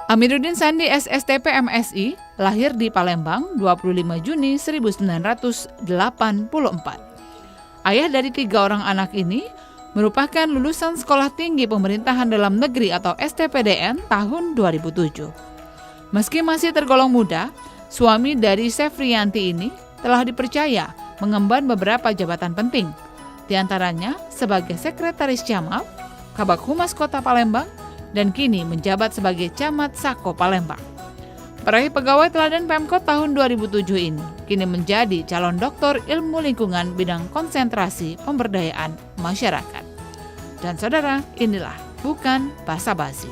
Amiruddin Sandi SSTP MSI lahir di Palembang 25 Juni 1984. Ayah dari 3 orang anak ini merupakan lulusan Sekolah Tinggi Pemerintahan Dalam Negeri atau STPDN tahun 2007. Meski masih tergolong muda, suami dari Sefriyanti ini telah dipercaya mengemban beberapa jabatan penting, di antaranya sebagai Sekretaris Camat, Kabag Humas Kota Palembang, dan kini menjabat sebagai Camat Sako Palembang. Peraih pegawai teladan Pemkot tahun 2007 ini kini menjadi calon doktor ilmu lingkungan bidang konsentrasi pemberdayaan masyarakat. Dan saudara, inilah Bukan Basa-Basi.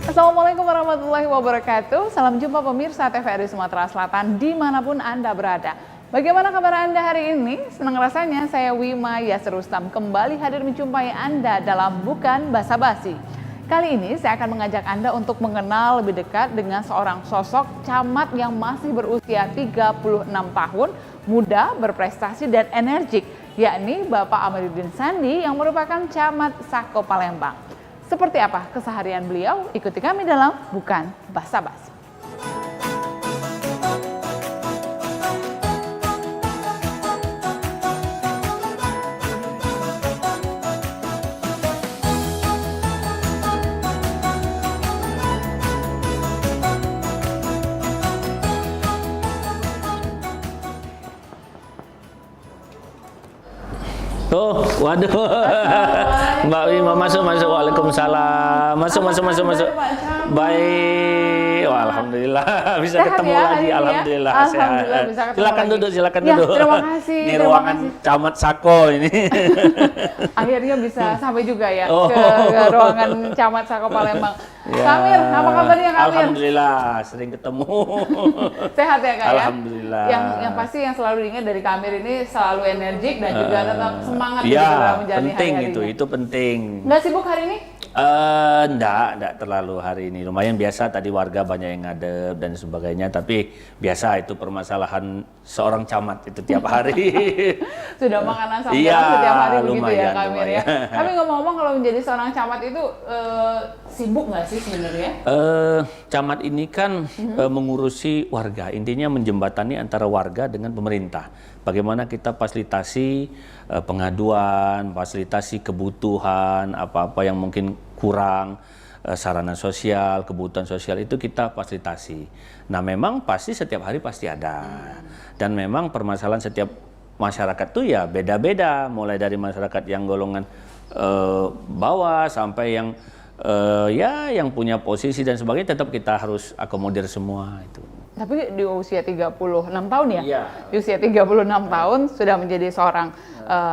Assalamualaikum warahmatullahi wabarakatuh. Salam jumpa pemirsa TVRI Sumatera Selatan dimanapun Anda berada. Bagaimana kabar Anda hari ini? Senang rasanya saya Wima Yasir Rustam kembali hadir menjumpai Anda dalam Bukan Basa-Basi. Kali ini saya akan mengajak Anda untuk mengenal lebih dekat dengan seorang sosok camat yang masih berusia 36 tahun, muda, berprestasi dan energik, yakni Bapak Amiruddin Sandi yang merupakan Camat Sako Palembang. Seperti apa keseharian beliau? Ikuti kami dalam Bukan Basa-Basi. Oh, waduh. Mbak Wima masuk. Waalaikumsalam. Masuk. Baik. Wah, alhamdulillah bisa Sehat ketemu ya, lagi. ya? Alhamdulillah Alhamdulillah sehat. bisa ketemu Silakan lagi. duduk. Ya, terima kasih. Ini terima ruangan kasih. Camat Sako ini. Akhirnya bisa sampai juga ya Oh. ke ruangan Camat Sako Palembang. Ya. Kamir, apa kabarnya Kamir? Alhamdulillah, sering ketemu. Sehat ya Kak ya? Alhamdulillah. Yang pasti yang selalu diingat dari Kamir ini selalu energik dan juga tetap semangat Ya, dalam menjalani penting hari-harinya. itu penting. Nggak sibuk hari ini? Enggak terlalu hari ini. Lumayan biasa, tadi warga banyak yang ngadep dan sebagainya, tapi biasa itu permasalahan seorang camat itu tiap hari. Sudah makanan sampean Iya, setiap hari begitu ya lumayan, Kamir ya. Tapi ngomong-ngomong kalau menjadi seorang camat itu sibuk nggak sih sebenarnya? Camat ini kan mengurusi warga, intinya menjembatani antara warga dengan pemerintah. Bagaimana kita fasilitasi pengaduan, fasilitasi kebutuhan, apa-apa yang mungkin kurang, sarana sosial, kebutuhan sosial itu kita fasilitasi. Nah memang pasti setiap hari pasti ada. Dan memang permasalahan setiap masyarakat tuh ya beda-beda, mulai dari masyarakat yang golongan bawah sampai yang yang punya posisi dan sebagainya, tetap kita harus akomodir semua itu. Tapi di usia 36 tahun ya? Iya. Di usia 36 tahun sudah menjadi seorang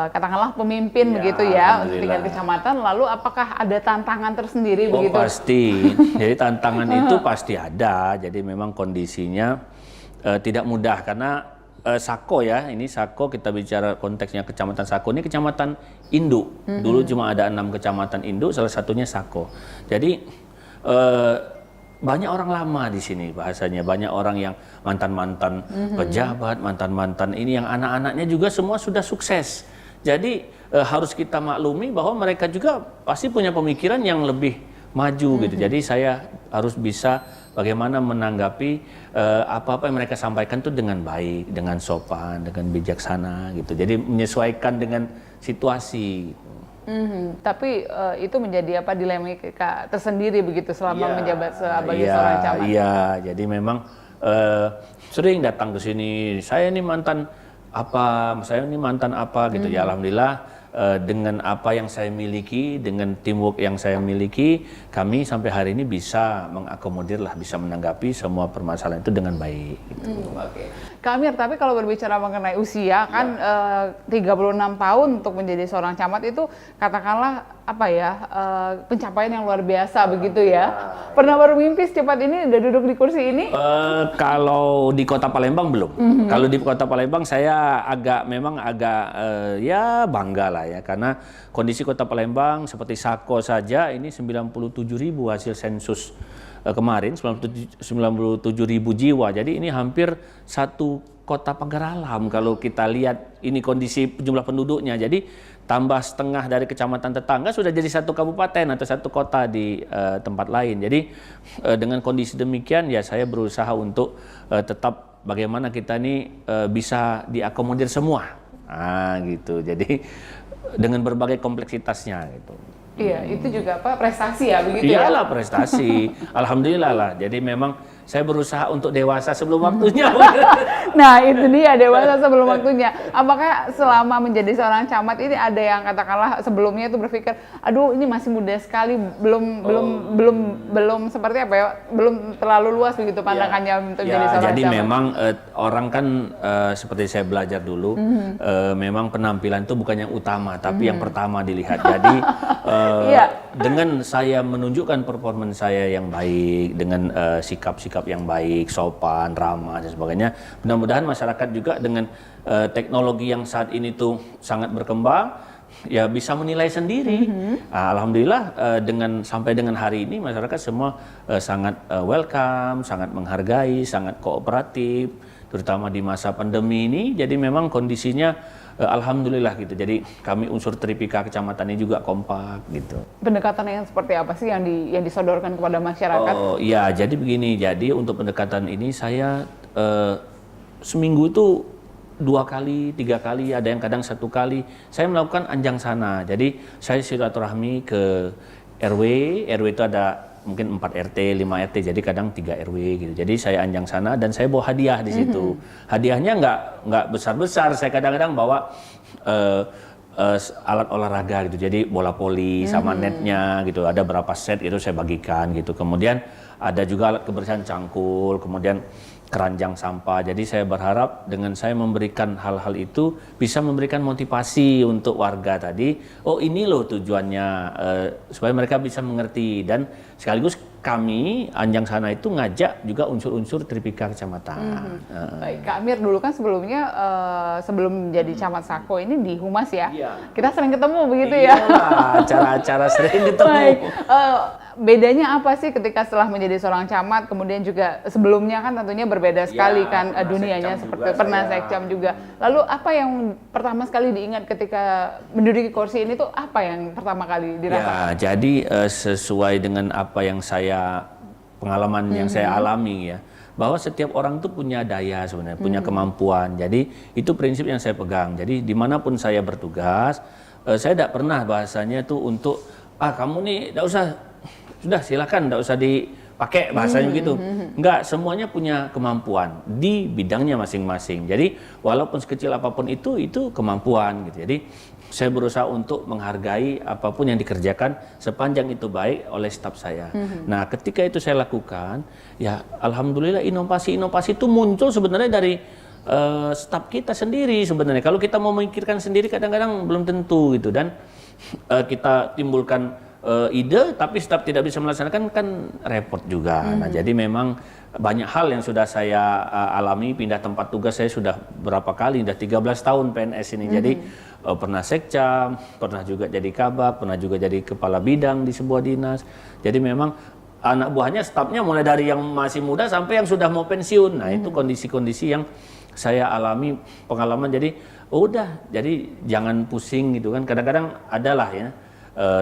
katakanlah pemimpin Ya, begitu ya untuk tingkat alhamdulillah. kecamatan. Lalu apakah ada tantangan tersendiri Oh begitu? pasti, jadi tantangan itu pasti ada. Jadi memang kondisinya tidak mudah karena Sako ya, ini Sako kita bicara konteksnya kecamatan Sako ini kecamatan induk. Dulu cuma ada 6 kecamatan induk, salah satunya Sako. Jadi banyak orang lama di sini bahasanya, banyak orang yang mantan-mantan pejabat, mantan-mantan ini yang anak-anaknya juga semua sudah sukses. Jadi harus kita maklumi bahwa mereka juga pasti punya pemikiran yang lebih maju gitu. Jadi saya harus bisa bagaimana menanggapi apa-apa yang mereka sampaikan tuh dengan baik, dengan sopan, dengan bijaksana gitu. Jadi menyesuaikan dengan situasi. Tapi itu menjadi apa dilema tersendiri begitu selama menjabat sebagai Iya, seorang camat. Iya, jadi memang sering datang ke sini. Saya ini mantan apa, saya ini mantan apa gitu ya. Alhamdulillah dengan apa yang saya miliki, dengan teamwork yang saya miliki, kami sampai hari ini bisa mengakomodir lah, bisa menanggapi semua permasalahan itu dengan baik. Gitu. Oke. Kamir, tapi kalau berbicara mengenai usia kan 36 tahun untuk menjadi seorang camat itu katakanlah apa ya pencapaian yang luar biasa begitu ya. Pernah bermimpi secepat ini udah duduk di kursi ini? Kalau di Kota Palembang belum. Kalau di Kota Palembang saya memang agak ya bangga lah ya, karena kondisi Kota Palembang seperti Sako saja ini 97.000 hasil sensus kemarin, 97.000 jiwa. Jadi ini hampir satu kota pagar alam kalau kita lihat ini kondisi jumlah penduduknya. Jadi tambah setengah dari kecamatan tetangga sudah jadi satu kabupaten atau satu kota di tempat lain. Jadi dengan kondisi demikian ya saya berusaha untuk tetap bagaimana kita ini bisa diakomodir semua. Gitu. Jadi dengan berbagai kompleksitasnya gitu. Iya, itu juga prestasi ya begitu ya? Iyalah prestasi, alhamdulillah lah. Jadi memang saya berusaha untuk dewasa sebelum waktunya. Nah itu dia, dewasa sebelum waktunya. Apakah selama menjadi seorang camat ini ada yang katakanlah sebelumnya itu berpikir, aduh ini masih muda sekali, belum seperti apa ya, belum terlalu luas begitu pandangannya untuk jadi seorang jadi camat. memang orang kan seperti saya belajar dulu, memang penampilan itu bukan yang utama, tapi yang pertama dilihat. Jadi dengan saya menunjukkan performance saya yang baik, dengan sikap-sikap yang baik, sopan, ramah dan sebagainya. Mudah-mudahan masyarakat juga dengan teknologi yang saat ini tuh sangat berkembang, ya bisa menilai sendiri. Alhamdulillah sampai dengan hari ini masyarakat semua sangat welcome, sangat menghargai, sangat kooperatif, terutama di masa pandemi ini. Jadi memang kondisinya alhamdulillah gitu. Jadi kami unsur Tripika kecamatan ini juga kompak gitu. Pendekatan yang seperti apa sih yang disodorkan kepada masyarakat? Oh iya, jadi begini. Jadi untuk pendekatan ini saya seminggu itu 2 kali, 3 kali, ada yang kadang 1 kali. Saya melakukan anjang sana. Jadi saya silaturahmi ke RW. RW itu ada mungkin 4 RT, 5 RT, jadi kadang 3 RW gitu. Jadi saya anjang sana dan saya bawa hadiah di situ. Hadiahnya nggak besar-besar. Saya kadang-kadang bawa alat olahraga gitu. Jadi bola voli sama netnya gitu. Ada berapa set itu saya bagikan gitu. Kemudian ada juga alat kebersihan cangkul, kemudian keranjang sampah. Jadi saya berharap dengan saya memberikan hal-hal itu bisa memberikan motivasi untuk warga tadi. Oh ini loh tujuannya, supaya mereka bisa mengerti. Dan sekaligus kami Anjang Sana itu ngajak juga unsur-unsur Tripika kecamatan. Baik, Kak Amir dulu kan sebelumnya sebelum jadi camat Sako ini di Humas ya. Iya. Kita sering ketemu begitu ya. Acara-acara sering ketemu. Baik, bedanya apa sih ketika setelah menjadi seorang camat, kemudian juga sebelumnya kan tentunya berbeda sekali kan dunianya seperti pernah sekcam juga. Lalu apa yang pertama sekali diingat ketika menduduki kursi ini tuh apa yang pertama kali dirasakan? Ya, jadi sesuai dengan apa yang pengalaman yang saya alami ya, bahwa setiap orang tuh punya daya sebenarnya, punya kemampuan. Jadi itu prinsip yang saya pegang. Jadi dimanapun saya bertugas, saya tidak pernah bahasanya tuh untuk kamu nih tidak usah, sudah silakan tidak usah dipakai bahasanya gitu. Enggak, semuanya punya kemampuan di bidangnya masing-masing. Jadi walaupun sekecil apapun itu kemampuan gitu. Jadi saya berusaha untuk menghargai apapun yang dikerjakan sepanjang itu baik oleh staf saya. Nah, ketika itu saya lakukan, ya alhamdulillah inovasi-inovasi itu muncul sebenarnya dari staf kita sendiri sebenarnya. Kalau kita mau memikirkan sendiri kadang-kadang belum tentu gitu, dan kita timbulkan ide tapi staf tidak bisa melaksanakan kan repot juga. Nah, jadi memang banyak hal yang sudah saya alami. Pindah tempat tugas saya sudah berapa kali, sudah 13 tahun PNS ini. Jadi pernah sekcam, pernah juga jadi kabak, pernah juga jadi kepala bidang di sebuah dinas. Jadi memang anak buahnya, stafnya mulai dari yang masih muda sampai yang sudah mau pensiun. Nah, itu kondisi-kondisi yang saya alami pengalaman. Jadi jadi jangan pusing gitu kan. Kadang-kadang adalah ya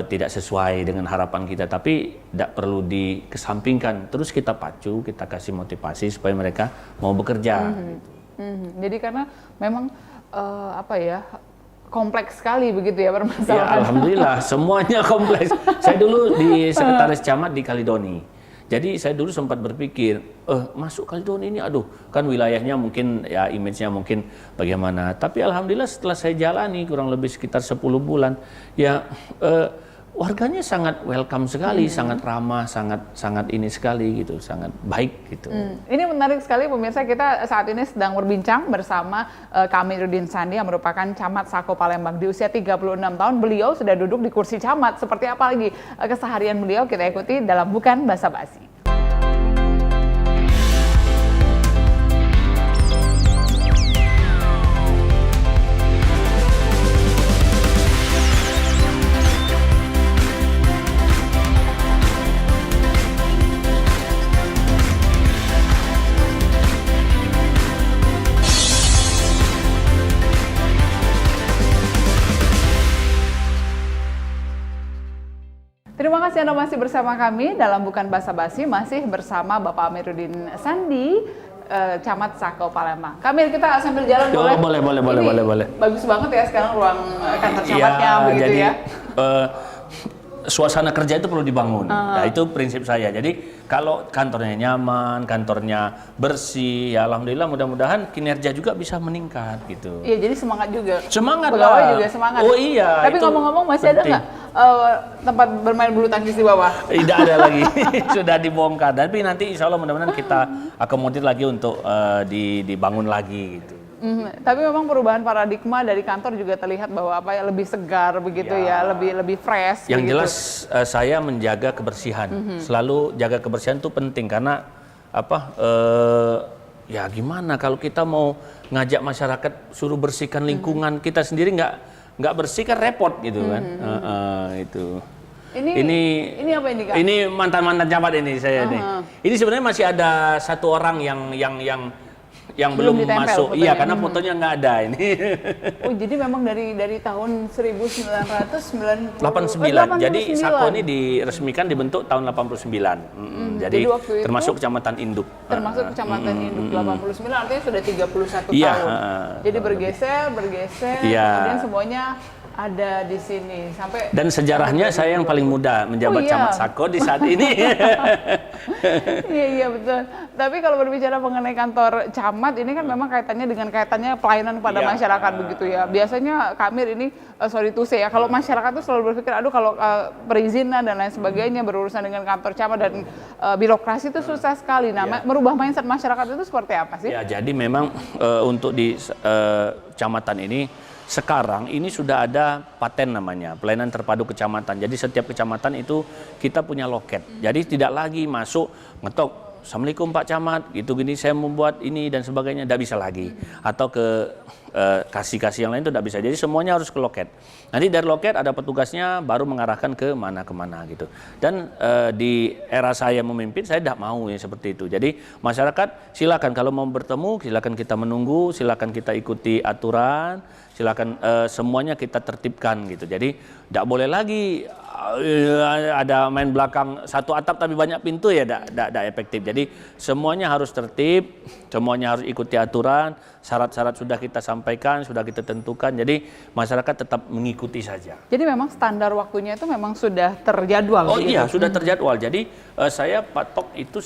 tidak sesuai dengan harapan kita, tapi tidak perlu dikesampingkan. Terus kita pacu, kita kasih motivasi supaya mereka mau bekerja. Jadi karena memang kompleks sekali begitu ya permasalahan. Ya, alhamdulillah semuanya kompleks. Saya dulu di sekretaris camat di Kalidoni. Jadi saya dulu sempat berpikir, masuk Kalidoni ini, kan wilayahnya mungkin ya image-nya mungkin bagaimana. Tapi alhamdulillah setelah saya jalani kurang lebih sekitar 10 bulan, ya warganya sangat welcome sekali, sangat ramah, sangat ini sekali gitu, sangat baik gitu. Ini menarik sekali pemirsa, kita saat ini sedang berbincang bersama Kak Amiruddin Sandi yang merupakan camat Sako Palembang. Di usia 36 tahun beliau sudah duduk di kursi camat. Seperti apa lagi keseharian beliau, kita ikuti dalam Bukan Basa-Basi. Terima kasih Anda masih bersama kami dalam Bukan Basa-Basi, masih bersama Bapak Amiruddin Sandi, Camat Sako Palembang. Kamil, kita sambil jalan boleh? Bagus banget ya sekarang ruang kantor camatnya begitu jadi, ya. Suasana kerja itu perlu dibangun. Nah, itu prinsip saya. Jadi kalau kantornya nyaman, kantornya bersih, ya alhamdulillah mudah-mudahan kinerja juga bisa meningkat gitu. Iya, jadi semangat juga. Semangat pegawai lah. juga semangat. Oh iya. Tapi ngomong-ngomong masih ada nggak tempat bermain bulu tangkis di bawah? Tidak ada lagi, sudah dibongkar. Tapi nanti insya Allah mudah-mudahan kita akomodir lagi untuk dibangun lagi gitu. Tapi memang perubahan paradigma dari kantor juga terlihat bahwa lebih segar begitu ya, lebih fresh. Yang begitu. jelas saya menjaga kebersihan, selalu jaga kebersihan itu penting karena ya gimana kalau kita mau ngajak masyarakat suruh bersihkan lingkungan kita sendiri nggak bersih kan repot gitu kan, itu. Ini apa ini Kak? Ini mantan camat ini saya nih. Ini sebenarnya masih ada satu orang yang belum masuk, fotonya. iya karena fotonya nggak ada ini. Oh jadi memang dari tahun 1989. Jadi Sako ini diresmikan dibentuk tahun 89. Jadi termasuk kecamatan induk. Termasuk kecamatan induk 89 artinya sudah 31 iya, tahun. Jadi bergeser, iya. kemudian semuanya ada di sini sampai. Dan sejarahnya saya yang paling muda menjabat camat Sako di saat ini. Iya betul. Tapi kalau berbicara mengenai kantor camat ini kan memang kaitannya pelayanan kepada masyarakat begitu ya. Biasanya Kak Amir ini sorry to say ya, kalau masyarakat itu selalu berpikir aduh kalau perizinan dan lain sebagainya berurusan dengan kantor camat dan birokrasi itu susah sekali. Nah, merubah mindset masyarakat itu seperti apa sih? Ya, jadi memang untuk di kecamatan ini sekarang ini sudah ada paten namanya, pelayanan terpadu kecamatan. Jadi setiap kecamatan itu kita punya loket. Jadi tidak lagi masuk ngetok, Assalamualaikum Pak Camat, gitu gini saya membuat ini dan sebagainya, tidak bisa lagi. Atau ke kasih-kasih yang lain itu tidak bisa. Jadi semuanya harus ke loket. Nanti dari loket ada petugasnya baru mengarahkan ke mana gitu. Dan di era saya memimpin saya tidak mau ya seperti itu. Jadi masyarakat silakan kalau mau bertemu silakan kita menunggu, silakan kita ikuti aturan, silakan semuanya kita tertibkan gitu. Jadi tidak boleh lagi ada main belakang satu atap tapi banyak pintu ya tidak efektif. Jadi semuanya harus tertib, semuanya harus ikuti aturan, syarat-syarat sudah kita sampaikan, sudah kita tentukan. Jadi masyarakat tetap mengikuti saja. Jadi memang standar waktunya itu memang sudah terjadwal. Oh iya, sudah terjadwal. Jadi saya patok itu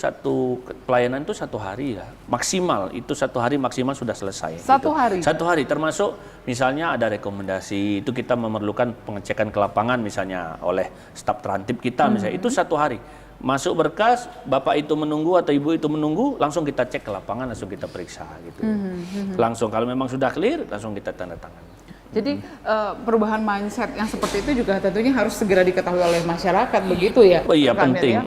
pelayanan itu 1 hari ya. Maksimal itu 1 hari maksimal sudah selesai. 1 hari? 1 hari termasuk misalnya ada rekomendasi, itu kita memerlukan pengecekan ke lapangan misalnya oleh staf terantip kita misalnya, itu 1 hari. Masuk berkas, bapak itu menunggu atau ibu itu menunggu, langsung kita cek ke lapangan, langsung kita periksa gitu. Langsung kalau memang sudah clear, langsung kita tanda tangan. Jadi perubahan mindset yang seperti itu juga tentunya harus segera diketahui oleh masyarakat begitu ya. Oh iya, Kamil, penting. Ya?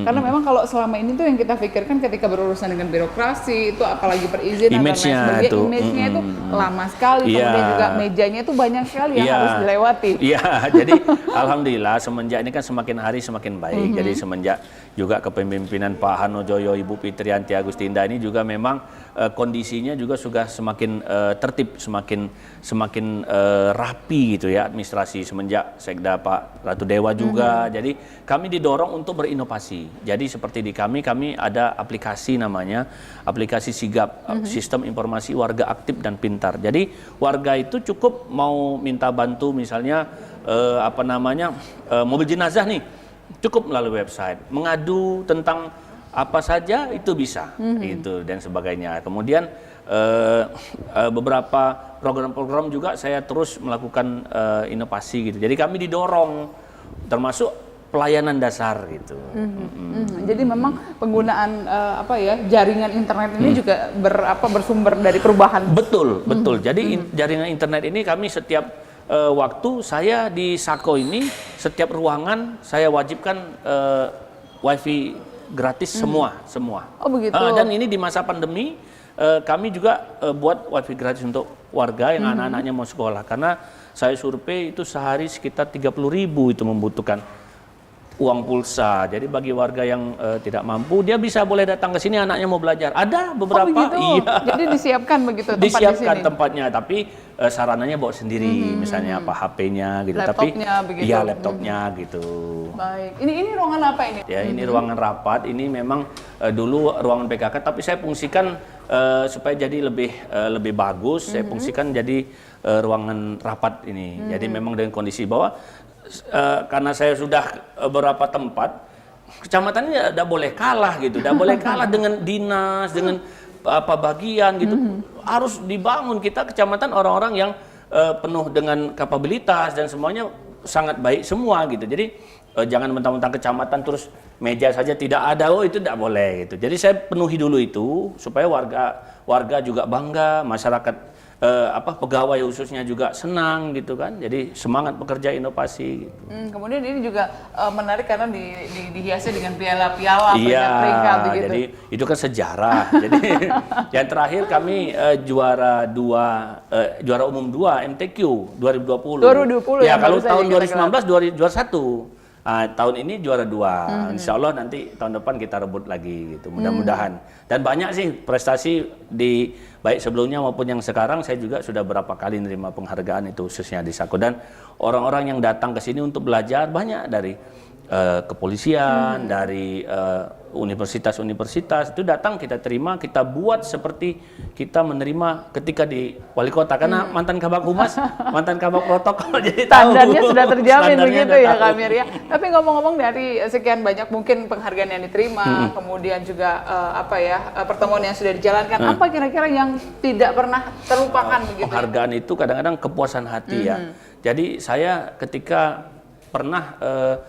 Karena memang kalau selama ini tuh yang kita pikirkan ketika berurusan dengan birokrasi itu apalagi perizinan dan lain sebagainya, image-nya itu lama sekali, kemudian juga mejanya itu banyak sekali yang harus dilewati. Iya, jadi alhamdulillah semenjak ini kan semakin hari semakin baik. Jadi semenjak juga kepemimpinan Pak Hanojoyo, Ibu Fitrianti Agustinda ini juga memang kondisinya juga sudah semakin tertib, semakin rapi gitu ya administrasi semenjak Sekda Pak Ratu Dewa juga. Jadi kami didorong untuk berinovasi. Jadi seperti di kami ada aplikasi namanya aplikasi Sigap, Sistem Informasi Warga Aktif dan Pintar. Jadi warga itu cukup mau minta bantu misalnya mobil jenazah nih, cukup melalui website, mengadu tentang apa saja itu bisa, gitu dan sebagainya. Kemudian beberapa program-program juga saya terus melakukan inovasi gitu. Jadi kami didorong, termasuk pelayanan dasar gitu. Jadi memang penggunaan jaringan internet ini juga bersumber dari perubahan. Betul. Jadi jaringan internet ini kami setiap waktu saya di Sako ini setiap ruangan saya wajibkan wifi gratis semua. Oh begitu. Dan ini di masa pandemi kami juga buat wifi gratis untuk warga yang anak-anaknya mau sekolah, karena saya survei itu sehari sekitar 30.000 itu membutuhkan. uang pulsa. Jadi bagi warga yang tidak mampu, dia boleh datang ke sini, anaknya mau belajar. Ada beberapa, begitu. iya. Jadi disiapkan begitu tempat Disiapkan di sini. tempatnya, tapi sarananya bawa sendiri, misalnya apa HP-nya gitu. Laptopnya tapi begitu. iya laptopnya gitu. Baik. Ini ruangan apa ini? Ya, ini ruangan rapat. Ini memang dulu ruangan PKK, tapi saya fungsikan supaya jadi lebih bagus. Saya fungsikan jadi ruangan rapat ini. Jadi memang dengan kondisi bahwa karena saya sudah beberapa tempat, kecamatan ini tidak boleh kalah gitu, tidak boleh kalah dengan dinas, dengan apa bagian gitu. Harus dibangun kita kecamatan orang-orang yang penuh dengan kapabilitas dan semuanya sangat baik semua gitu. Jadi jangan mentang-mentang kecamatan terus meja saja tidak ada, oh itu tidak boleh gitu. Jadi saya penuhi dulu itu supaya warga juga bangga, masyarakat pegawai khususnya juga senang gitu kan. Jadi semangat bekerja inovasi gitu. Kemudian ini juga menarik karena dihiasi dengan piala-piala, Iya, peringkat begitu. jadi itu kan sejarah. Jadi yang terakhir kami juara umum 2 MTQ 2020. 2020 Ya, yang kalau baru saja tahun kita 2019 juara 1. Tahun ini juara 2. Insya Allah nanti tahun depan kita rebut lagi gitu. Mudah-mudahan. Dan banyak sih prestasi baik sebelumnya maupun yang sekarang. Saya juga sudah berapa kali menerima penghargaan itu khususnya di Sako. Dan orang-orang yang datang ke sini untuk belajar banyak dari kepolisian, dari universitas-universitas itu datang, kita terima, kita buat seperti kita menerima ketika di wali kota, karena mantan kabak humas, mantan kabak protokol, jadi Standarnya sudah terjamin Standarnya begitu udah ya tahu. Kak Amir ya. Tapi ngomong-ngomong dari sekian banyak mungkin penghargaan yang diterima, kemudian juga pertemuan yang sudah dijalankan, apa kira-kira yang tidak pernah terlupakan begitu? Penghargaan itu kadang-kadang kepuasan hati ya. Jadi saya ketika pernah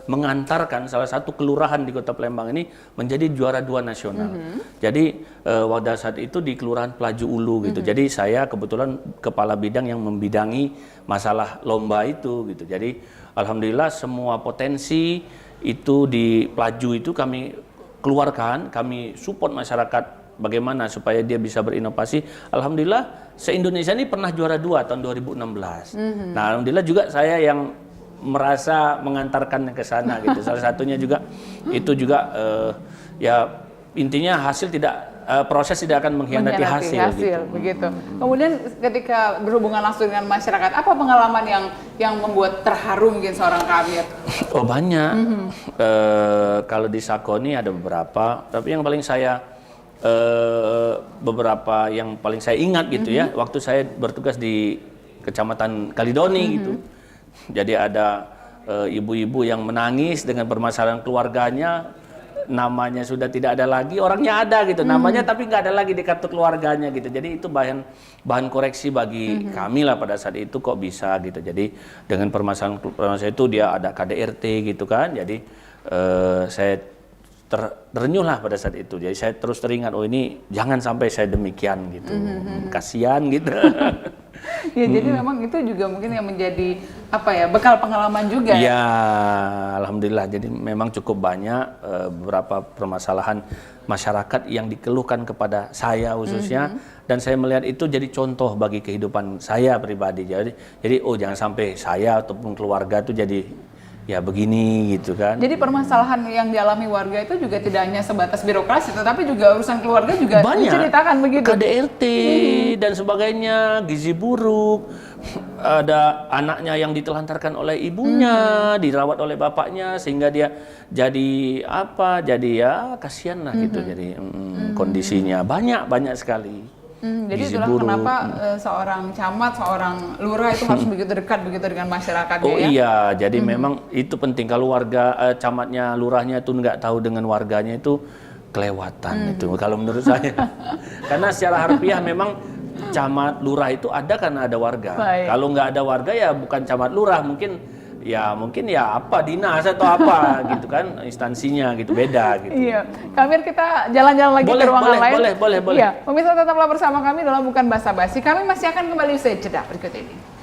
mengantarkan salah satu kelurahan di Kota Palembang ini menjadi juara 2 nasional. Jadi pada saat itu di Kelurahan Pelaju Ulu gitu. Jadi saya kebetulan kepala bidang yang membidangi masalah lomba itu gitu. Jadi alhamdulillah semua potensi itu di Pelaju itu kami keluarkan, kami support masyarakat bagaimana supaya dia bisa berinovasi. Alhamdulillah se-Indonesia ini pernah juara 2 tahun 2016. Nah, alhamdulillah juga saya yang merasa mengantarkannya ke sana gitu. Salah satunya juga itu juga ya intinya proses tidak akan mengkhianati hasil gitu. Begitu. Kemudian ketika berhubungan langsung dengan masyarakat, apa pengalaman yang membuat terharu mungkin seorang Kak Amir? Oh banyak. Kalau di Sako ini ada beberapa, tapi yang paling saya beberapa yang paling saya ingat gitu ya, waktu saya bertugas di Kecamatan Kalidoni gitu. Jadi ada ibu-ibu yang menangis dengan permasalahan keluarganya, namanya sudah tidak ada lagi, orangnya ada gitu, namanya tapi nggak ada lagi di kartu keluarganya gitu. Jadi itu bahan koreksi bagi kami lah pada saat itu, kok bisa gitu. Jadi dengan permasalahan itu dia ada KDRT gitu kan. Jadi saya terenyuh lah pada saat itu. Jadi saya terus teringat, oh ini jangan sampai saya demikian gitu, kasihan gitu. Ya, jadi memang itu juga mungkin yang menjadi bekal pengalaman juga. Ya, alhamdulillah. Jadi memang cukup banyak beberapa permasalahan masyarakat yang dikeluhkan kepada saya khususnya, dan saya melihat itu jadi contoh bagi kehidupan saya pribadi. Jadi oh jangan sampai saya ataupun keluarga itu jadi ya begini gitu kan. Jadi permasalahan yang dialami warga itu juga tidak hanya sebatas birokrasi, tetapi juga urusan keluarga juga banyak diceritakan begitu. KDRT dan sebagainya, gizi buruk, ada anaknya yang ditelantarkan oleh ibunya, dirawat oleh bapaknya sehingga dia jadi ya kasihan lah gitu. Jadi kondisinya banyak sekali. Jadi Gizi itulah buruk. kenapa seorang camat, seorang lurah itu harus begitu dekat begitu dengan masyarakatnya. Oh ya. iya, jadi memang itu penting. Kalau warga camatnya, lurahnya itu nggak tahu dengan warganya itu kelewatan itu kalau menurut saya. Karena secara harfiah memang camat lurah itu ada karena ada warga. Baik. Kalau nggak ada warga ya bukan camat lurah, mungkin apa dinas atau apa gitu kan instansinya gitu, beda gitu. Iya, Kak Amir, kita jalan-jalan lagi ke ruangan lain. Boleh. Iya, pemirsa tetaplah bersama kami dalam Bukan Basa-Basi. Kami masih akan kembali usai jeda berikut ini.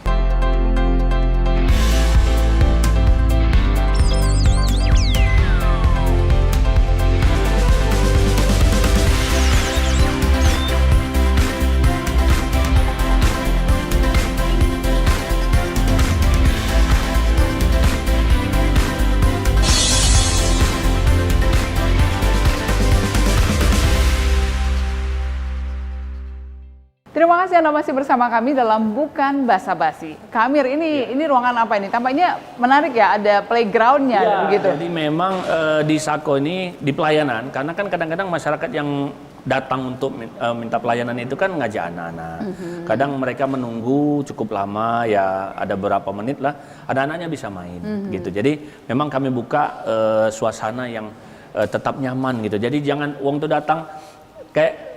kasih Anda masih bersama kami dalam Bukan Basa-Basi. Kak Amir, ini ruangan apa ini? Tampaknya menarik ya, ada playground-nya Ya, begitu. jadi memang di Sako ini di pelayanan, karena kan kadang-kadang masyarakat yang datang untuk minta pelayanan itu kan ngajak anak-anak. Kadang mereka menunggu cukup lama, ya ada berapa menit lah, ada anaknya bisa main gitu. Jadi memang kami buka suasana yang tetap nyaman gitu. Jadi jangan uang tuh datang kayak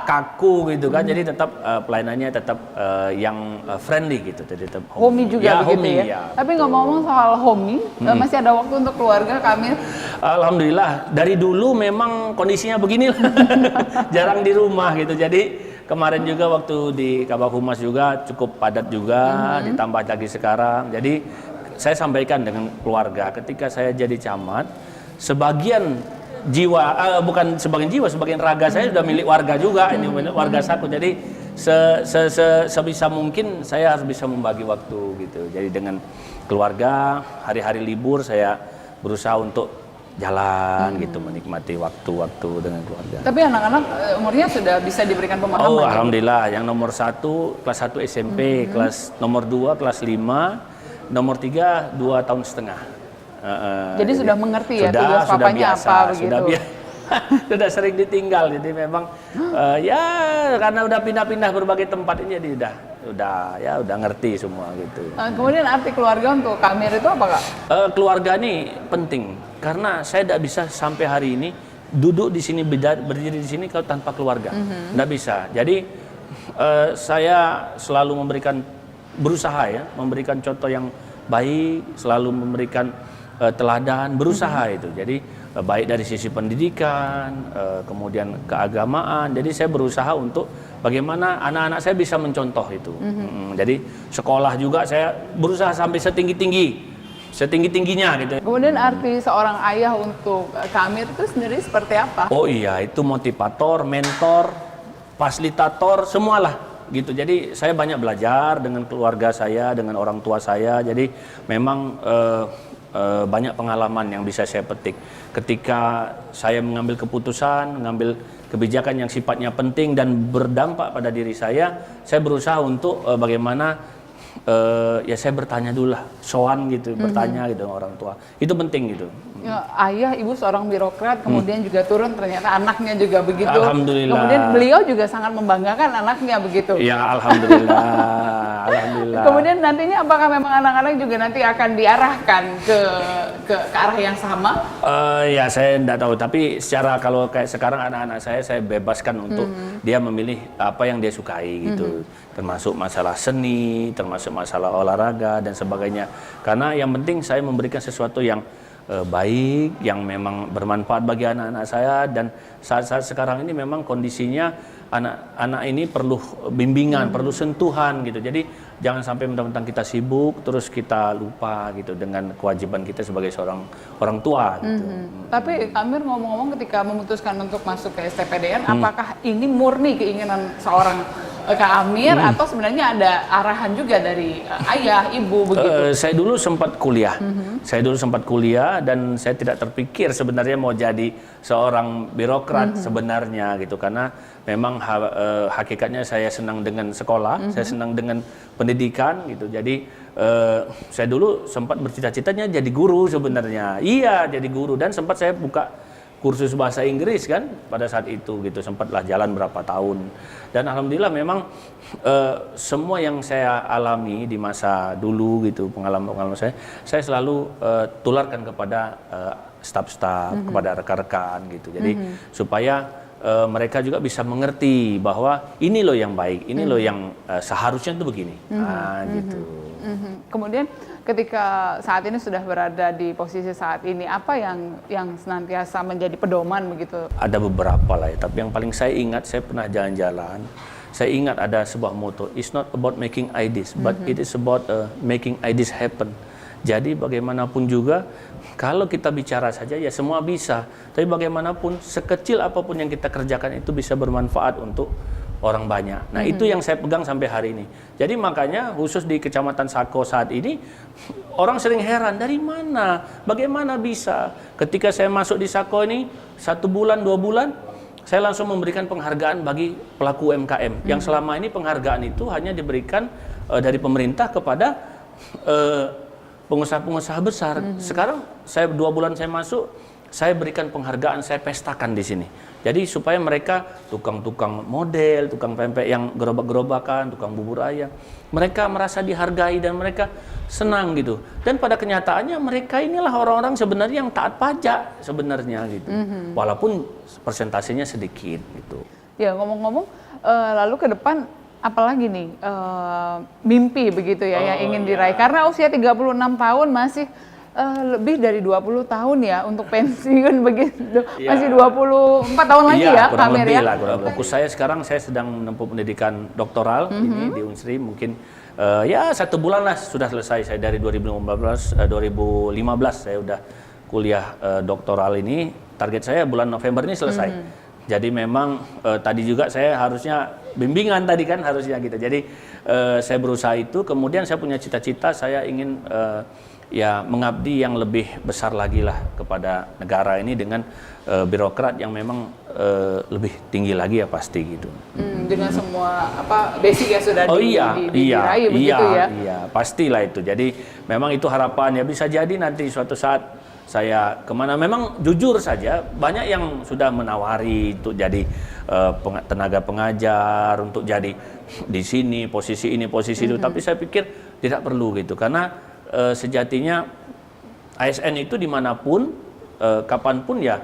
kaku gitu kan. Jadi tetap pelayanannya tetap yang friendly gitu. Jadi tetap Homey juga ya, begitu homey, ya. Tapi ngomong-ngomong soal homey, masih ada waktu untuk keluarga, Kak Amir? Alhamdulillah, dari dulu memang kondisinya beginilah. Jarang di rumah gitu. Jadi kemarin juga waktu di Kabak Humas juga cukup padat juga, ditambah lagi sekarang. Jadi saya sampaikan dengan keluarga, ketika saya jadi camat, sebagian jiwa, bukan sebagian jiwa, sebagian raga saya sudah milik warga juga, ini milik warga Sako. Jadi sebisa mungkin saya harus bisa membagi waktu gitu. Jadi dengan keluarga, hari-hari libur saya berusaha untuk jalan gitu, menikmati waktu-waktu dengan keluarga. Tapi anak-anak umurnya sudah bisa diberikan pemahaman. Oh, alhamdulillah. Yang nomor 1 kelas 1 SMP, kelas nomor 2 kelas 5, nomor 3 2 tahun setengah. Jadi sudah mengerti ya tugas papanya biasa, apa begitu. Sudah sering ditinggal, jadi memang ya karena udah pindah-pindah berbagai tempat ini, jadi udah ngerti semua gitu. Kemudian arti keluarga untuk Kak Amir itu apa, Kak? Keluarga ini penting karena saya tidak bisa sampai hari ini duduk di sini, berdiri di sini kalau tanpa keluarga, tidak bisa. Jadi saya selalu berusaha ya, memberikan contoh yang baik, selalu memberikan teladan, berusaha itu. Jadi baik dari sisi pendidikan, kemudian keagamaan. Jadi saya berusaha untuk bagaimana anak-anak saya bisa mencontoh itu. Jadi sekolah juga saya berusaha sampai setinggi-tingginya gitu. Kemudian arti seorang ayah untuk Kak Amir itu sendiri seperti apa? Oh iya, itu motivator, mentor, fasilitator, semualah gitu. Jadi saya banyak belajar dengan keluarga saya, dengan orang tua saya. Jadi memang banyak pengalaman yang bisa saya petik ketika saya mengambil keputusan, mengambil kebijakan yang sifatnya penting dan berdampak pada diri saya berusaha untuk bagaimana ya saya bertanya dulu lah, sowan gitu, bertanya gitu dengan orang tua, itu penting gitu. Ya, ayah, ibu seorang birokrat, kemudian juga turun ternyata anaknya juga begitu. Alhamdulillah. Kemudian beliau juga sangat membanggakan anaknya begitu. Ya alhamdulillah, alhamdulillah. Kemudian nantinya apakah memang anak-anak juga nanti akan diarahkan ke arah yang sama? Ya saya tidak tahu, tapi secara kalau kayak sekarang anak-anak saya bebaskan untuk dia memilih apa yang dia sukai gitu, termasuk masalah seni, termasuk masalah olahraga dan sebagainya. Karena yang penting saya memberikan sesuatu yang baik, yang memang bermanfaat bagi anak-anak saya. Dan saat-saat sekarang ini memang kondisinya anak-anak ini perlu bimbingan, perlu sentuhan gitu. Jadi jangan sampai mentang-mentang kita sibuk terus kita lupa gitu dengan kewajiban kita sebagai seorang orang tua gitu. Tapi Amir ngomong-ngomong ketika memutuskan untuk masuk ke STPDN, apakah ini murni keinginan seorang Kak Amir atau sebenarnya ada arahan juga dari ayah, ibu begitu? Saya dulu sempat kuliah. Saya dulu sempat kuliah dan saya tidak terpikir sebenarnya mau jadi seorang birokrat sebenarnya gitu, karena memang hakikatnya saya senang dengan sekolah, saya senang dengan pendidikan gitu. Jadi saya dulu sempat bercita-citanya jadi guru sebenarnya. Iya, jadi guru, dan sempat saya buka kursus bahasa Inggris kan pada saat itu gitu, sempatlah jalan berapa tahun. Dan alhamdulillah memang semua yang saya alami di masa dulu gitu, pengalaman saya selalu tularkan kepada staf-staf, kepada rekan-rekan gitu. Jadi supaya mereka juga bisa mengerti bahwa ini loh yang baik, ini loh yang seharusnya itu begini. Gitu. Kemudian ketika saat ini sudah berada di posisi saat ini, apa yang senantiasa menjadi pedoman begitu? Ada beberapa lah ya, tapi yang paling saya ingat, saya pernah jalan-jalan, saya ingat ada sebuah motto, it's not about making ideas, but it is about making ideas happen. Jadi bagaimanapun juga, kalau kita bicara saja ya semua bisa, tapi bagaimanapun sekecil apapun yang kita kerjakan itu bisa bermanfaat untuk orang banyak. Nah itu yang saya pegang sampai hari ini. Jadi makanya khusus di Kecamatan Sako saat ini, orang sering heran, dari mana, bagaimana bisa ketika saya masuk di Sako ini 1 bulan 2 bulan saya langsung memberikan penghargaan bagi pelaku UMKM yang selama ini penghargaan itu hanya diberikan dari pemerintah kepada pengusaha-pengusaha besar. Sekarang 2 bulan saya masuk, saya berikan penghargaan, saya pestakan di sini. Jadi supaya mereka tukang-tukang model, tukang pempek yang gerobak-gerobakan, tukang bubur ayam, mereka merasa dihargai dan mereka senang gitu. Dan pada kenyataannya mereka inilah orang-orang sebenarnya yang taat pajak sebenarnya gitu. Walaupun persentasenya sedikit gitu. Ya, ngomong-ngomong, lalu ke depan apalagi nih mimpi begitu ya yang ingin diraih? Karena usia 36 tahun masih lebih dari 20 tahun ya untuk pensiun begitu. Masih 24 tahun lagi ya, kurang Amir lebih ya. lah, kurang lebih. Fokus saya sekarang saya sedang menempuh pendidikan doktoral ini di Unsri, mungkin ya 1 bulan lah sudah selesai. Saya dari 2015 saya udah kuliah doktoral ini. Target saya bulan November ini selesai. Jadi memang tadi juga saya harusnya bimbingan tadi kan harusnya gitu. Jadi saya berusaha itu, kemudian saya punya cita-cita saya ingin ya mengabdi yang lebih besar lagi lah kepada negara ini dengan birokrat yang memang lebih tinggi lagi ya pasti gitu. Dengan semua basic yang sudah diraih begitu ya. Iya, pastilah itu. Jadi memang itu harapan ya, bisa jadi nanti suatu saat saya kemana, memang jujur saja banyak yang sudah menawari untuk jadi tenaga pengajar, untuk jadi di sini posisi ini posisi itu, tapi saya pikir tidak perlu gitu, karena sejatinya ASN itu dimanapun kapanpun ya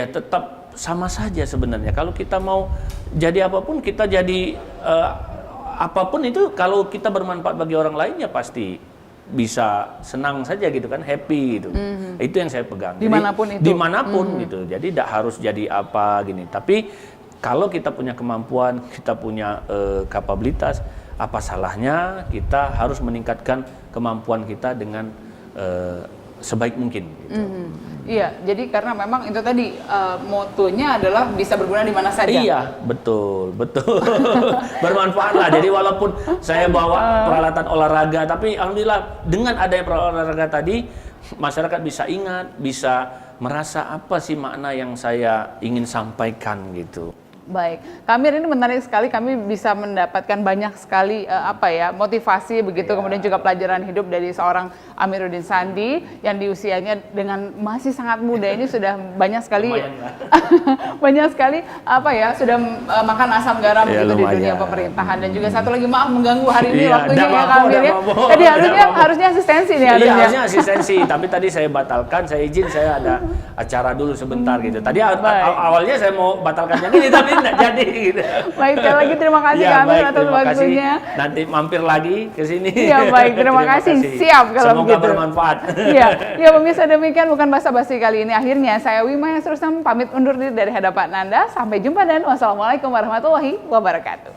tetap sama saja sebenarnya. Kalau kita mau jadi apapun, kita jadi apapun itu, kalau kita bermanfaat bagi orang lain ya pasti bisa senang saja gitu kan, happy gitu. Itu yang saya pegang. Dimanapun itu. Dimanapun gitu. Jadi tidak harus jadi apa gini. Tapi kalau kita punya kemampuan, kita punya kapabilitas, apa salahnya kita harus meningkatkan kemampuan kita dengan sebaik mungkin gitu. Iya, jadi karena memang itu tadi motonya adalah bisa berguna di mana saja. Iya, betul. Bermanfaat lah. Jadi walaupun saya bawa peralatan olahraga, tapi alhamdulillah dengan adanya peralatan olahraga tadi, masyarakat bisa ingat, bisa merasa apa sih makna yang saya ingin sampaikan gitu. Baik, Kak Amir, ini menarik sekali, kami bisa mendapatkan banyak sekali motivasi begitu, kemudian juga pelajaran hidup dari seorang Amiruddin Sandi yang di usianya dengan masih sangat muda ini sudah banyak sekali banyak sekali sudah makan asam garam begitu di dunia pemerintahan. Dan juga satu lagi, maaf mengganggu hari ini waktunya ya Kak Amir ya. Tadi harusnya asistensi nih Iya, harusnya asistensi, tapi tadi saya batalkan, saya izin, saya ada acara dulu sebentar gitu. Tadi awalnya saya mau batalkan yang ini tapi tidak jadi gitu. Baik, sekali lagi terima kasih Kak Amir atas waktunya. Nanti mampir lagi ke sini. Iya, baik, terima kasih. Siap kalau semoga begitu. Bermanfaat. Iya, pemirsa, demikian bukan basa-basi kali ini. Akhirnya saya Wima Yasrusam pamit undur diri dari hadapan Anda. Sampai jumpa dan wassalamualaikum warahmatullahi wabarakatuh.